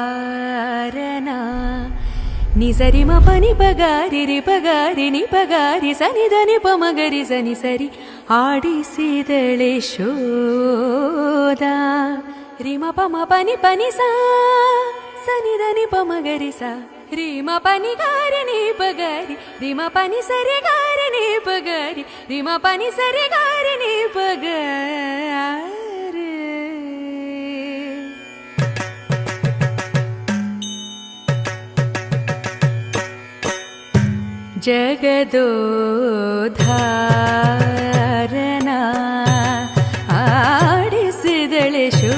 ಜಗದೋಧಾರನಾ ನಿಸರಿ ಮ ಪನಿ ಪಗಾರಿ ರಿ ಪಗಾರಿ ನಿ ಪಗಾರಿ ಸನಿ ಧನಿ ಪ ಮಗರಿ ಸನಿ ಸರಿ ಆಡಿಸಿದಳೆ ಶೋಧ ರಿಮ ಪಮ ಪನಿ ಪನಿ ಸಾ ಸನಿ ಧನಿ ಪ ಮಗರಿ ಸಾ ರಿಮ ಪನಿ ಗಾರಿ ನಿ ಪಗಾರಿ ರಿಮ ಪನಿ ಸರಿ ಗಾರಿ ನಿ ಪಗಾರಿ ರಿಮ ಪನಿ ಸರಿ ಗಾರಿ ನಿ ಪಗಾರಿ ಜಗದೋಧಾರನಾ ಆಡಿಸಿದಳೆ ಶೋ